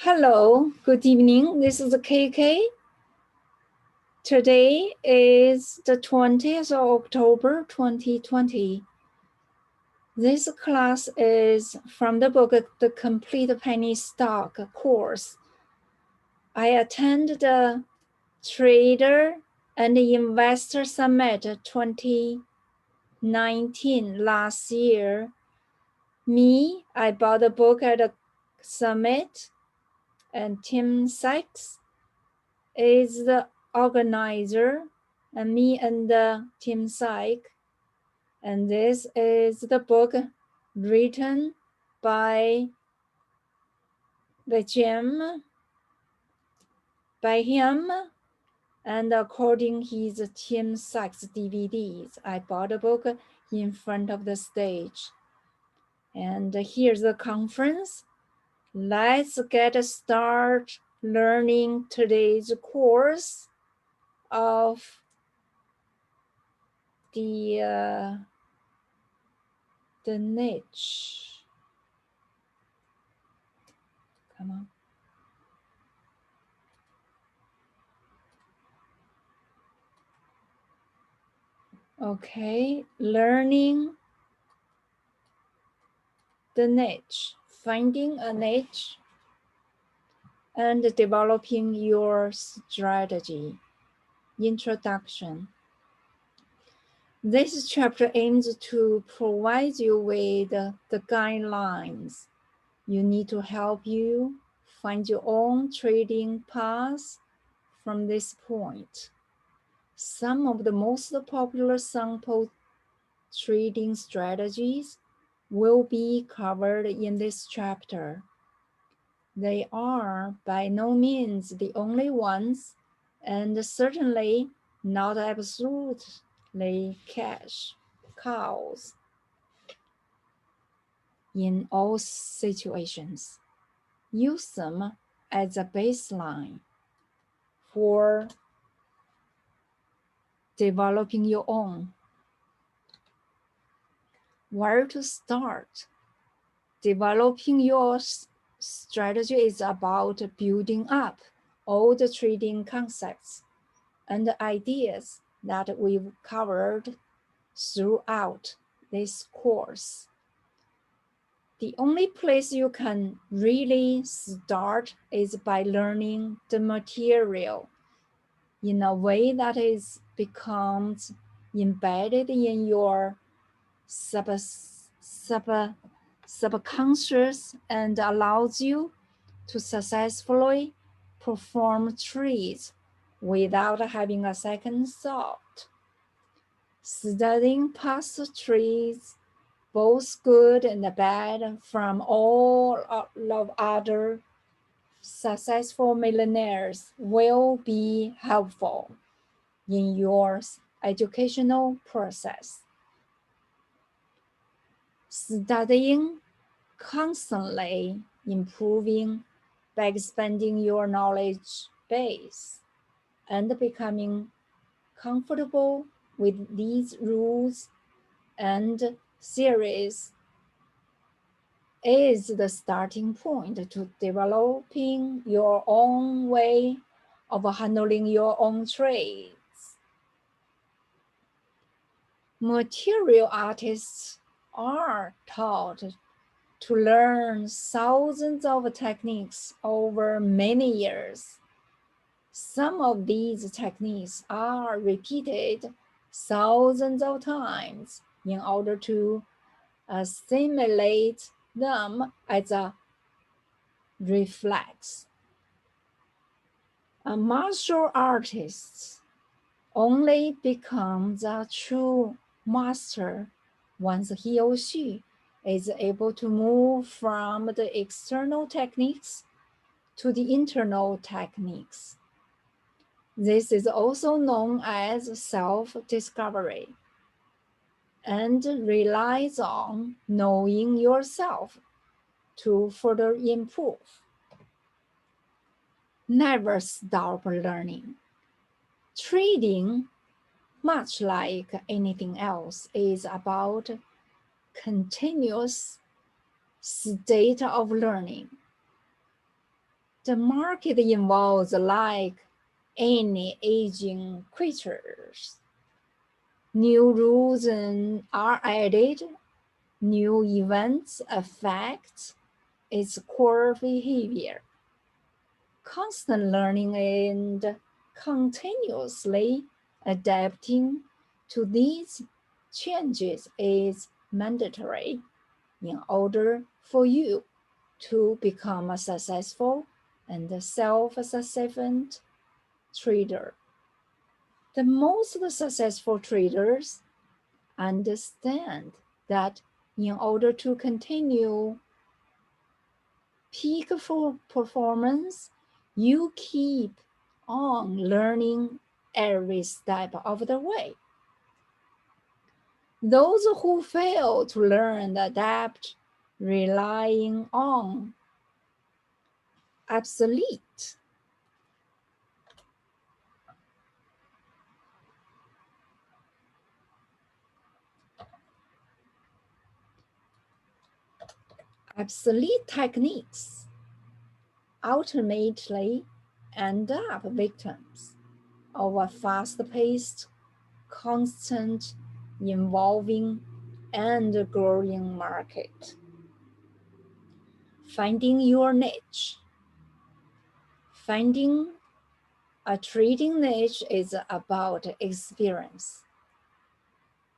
Hello, good evening. This is KK. Today is the 20th of October 2020. This class is from the book The Complete Penny Stock course. I attended the Trader and Investor Summit 2019 last year. I bought the book at the summit, and Tim Sykes is the organizer, and me and Tim Sykes. And this is the book written by him, and according his Tim Sykes DVDs. I bought the book in front of the stage. And here's the conference. Let's get started learning today's course of the niche. Come on. Okay, learning the niche, finding a niche, and developing your strategy. Introduction. This chapter aims to provide you with the guidelines you need to help you find your own trading path from this point. Some of the most popular sample trading strategies will be covered in this chapter. They are by no means the only ones, and certainly not absolutely cash cows in all situations. Use them as a baseline for developing your own. Where to start? Developing your strategy is about building up all the trading concepts and ideas that we've covered throughout this course. The only place you can really start is by learning the material in a way that becomes embedded in your subconscious and allows you to successfully perform trades without having a second thought. Studying past trades, both good and bad, from all of other successful millionaires will be helpful in your educational process. Studying, constantly improving by expanding your knowledge base and becoming comfortable with these rules and theories is the starting point to developing your own way of handling your own trades. Material artists are taught to learn thousands of techniques over many years. Some of these techniques are repeated thousands of times in order to assimilate them as a reflex. A martial artist only becomes a true master once he or she is able to move from the external techniques to the internal techniques. This is also known as self-discovery and relies on knowing yourself to further improve. Never stop learning. Trading, much like anything else, is about continuous state of learning. The market evolves like any aging creatures. New rules are added, new events affect its core behavior. Constant learning and continuously adapting to these changes is mandatory in order for you to become a successful and self-sufficient trader. The most successful traders understand that in order to continue peak for performance, you keep on learning every step of the way. Those who fail to learn and adapt, relying on obsolete, obsolete techniques ultimately end up victims of a fast-paced, constant, evolving, and growing market. Finding your niche. Finding a trading niche is about experience.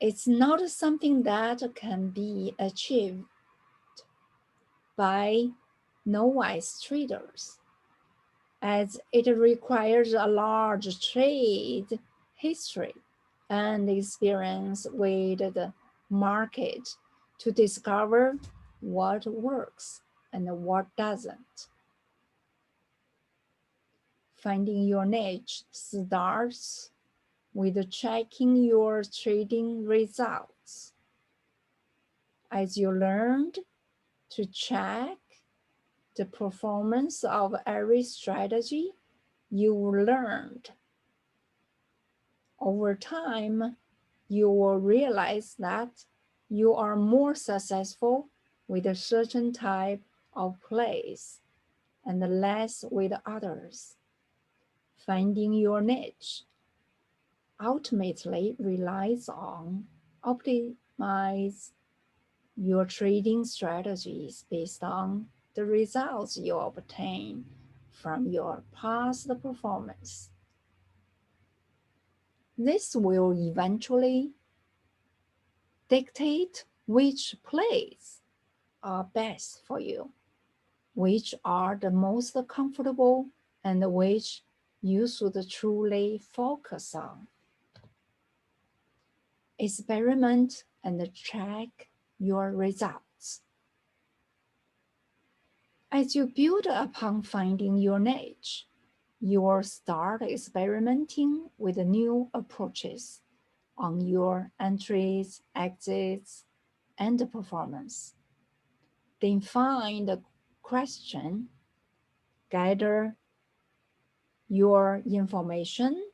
It's not something that can be achieved by novice traders, as it requires a large trade history and experience with the market to discover what works and what doesn't. Finding your niche starts with checking your trading results. As you learned to check the performance of every strategy you learned, over time, you will realize that you are more successful with a certain type of plays and less with others. Finding your niche ultimately relies on optimize your trading strategies based on the results you obtain from your past performance. This will eventually dictate which plays are best for you, which are the most comfortable, and which you should truly focus on. Experiment and track your results. As you build upon finding your niche, you will start experimenting with new approaches on your entries, exits, and performance. Then find a question, gather your information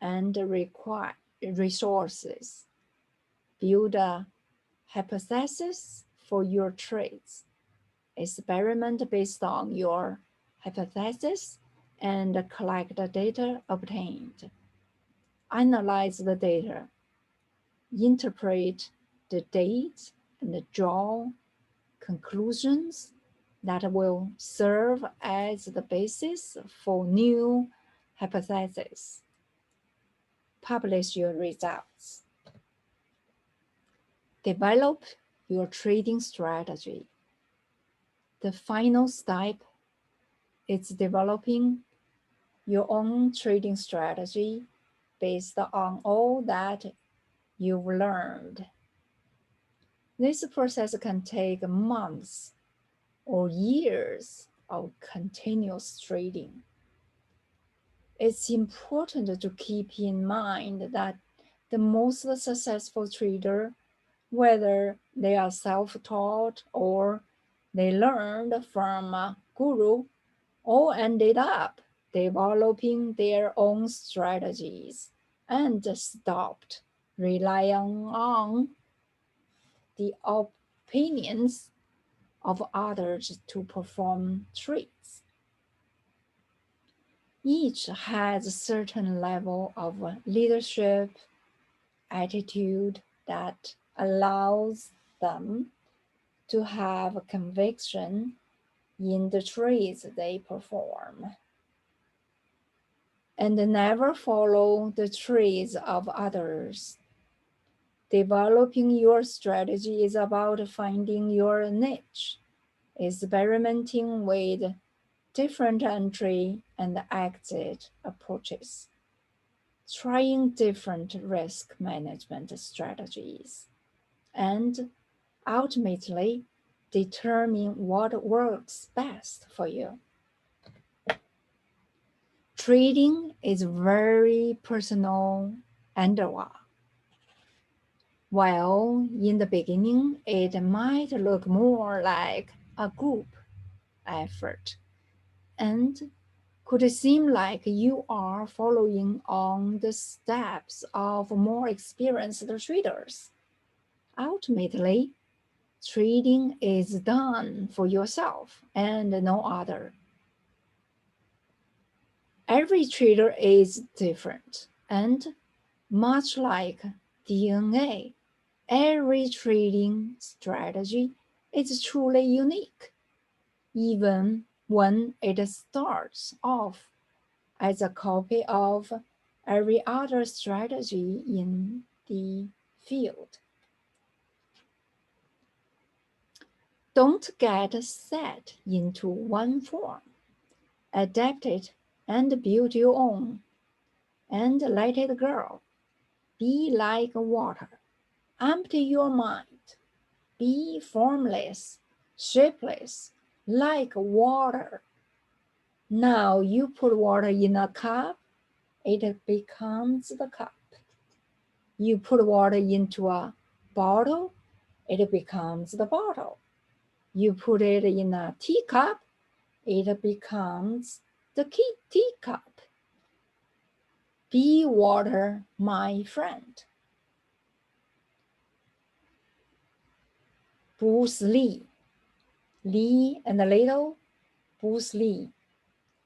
and require resources, build a hypothesis for your trades, experiment based on your hypothesis, and collect the data obtained. Analyze the data, interpret the data, and draw conclusions that will serve as the basis for new hypotheses. Publish your results. Develop your trading strategy. The final step is developing your own trading strategy based on all that you've learned. This process can take months or years of continuous trading. It's important to keep in mind that the most successful trader, whether they are self-taught or they learned from a guru, all ended up developing their own strategies and stopped relying on the opinions of others to perform trades. Each has a certain level of leadership attitude that allows them to have conviction in the trades they perform and never follow the trades of others. Developing your strategy is about finding your niche, experimenting with different entry and exit approaches, trying different risk management strategies, and ultimately determine what works best for you. Trading is very personal and raw. While in the beginning it might look more like a group effort and could seem like you are following on the steps of more experienced traders. Ultimately, trading is done for yourself and no other. Every trader is different, and much like DNA, every trading strategy is truly unique, even when it starts off as a copy of every other strategy in the field. Don't get set into one form. Adapt it and build your own, and let it grow. Be like water. Empty your mind. Be formless, shapeless, like water. Now you put water in a cup, it becomes the cup. You put water into a bottle, it becomes the bottle. You put it in a teacup, it becomes the teacup. Be water, my friend. Bruce Lee. Lee and Little Bruce Lee.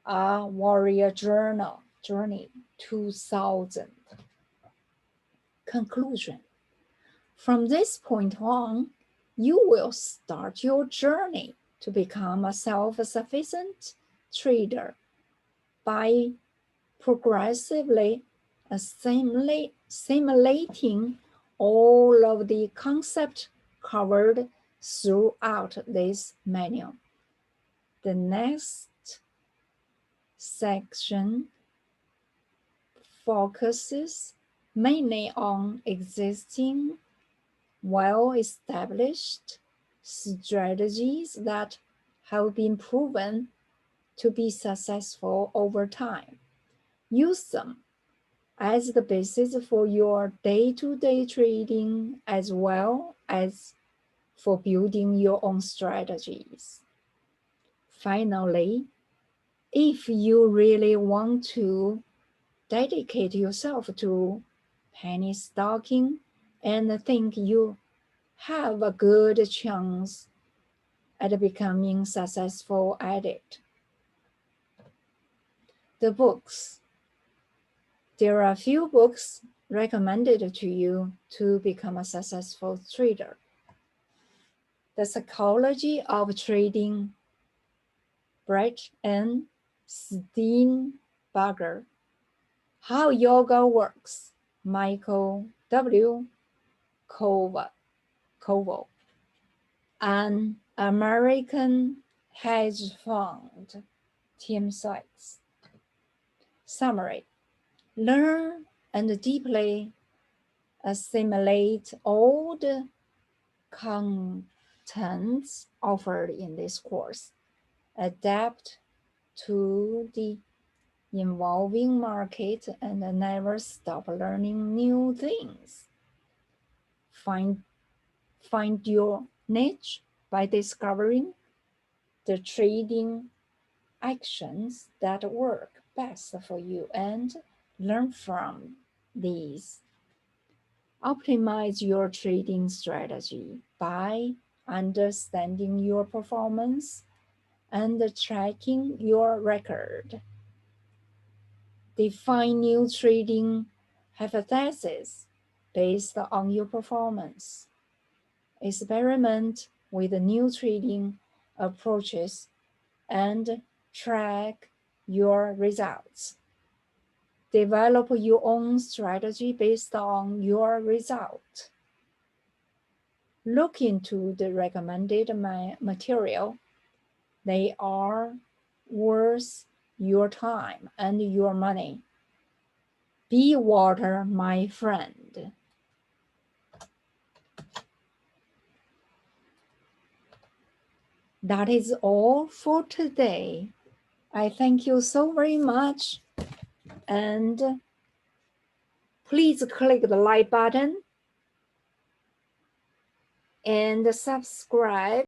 A Warrior Journey 2000. Conclusion. From this point on, you will start your journey to become a self-sufficient trader by progressively assimilating all of the concepts covered throughout this manual. The next section focuses mainly on existing, well-established strategies that have been proven to be successful over time. Use them as the basis for your day-to-day trading as well as for building your own strategies. Finally, if you really want to dedicate yourself to penny stocking and think you have a good chance at becoming successful at it. The books. There are a few books recommended to you to become a successful trader. The Psychology of Trading, Brett and Steenbarger. How Yoga Works, Michael W. Koval. An American Hedge Fund, Tim Sykes. Summary. Learn and deeply assimilate all the contents offered in this course. Adapt to the evolving market and never stop learning new things. Find your niche by discovering the trading actions that work best for you and learn from these. Optimize your trading strategy by understanding your performance and tracking your record. Define new trading hypotheses based on your performance. Experiment with new trading approaches and track your results. Develop your own strategy based on your result. Look into the recommended material. They are worth your time and your money. Be water, my friend. That is all for today. I thank you so very much. And please click the like button and subscribe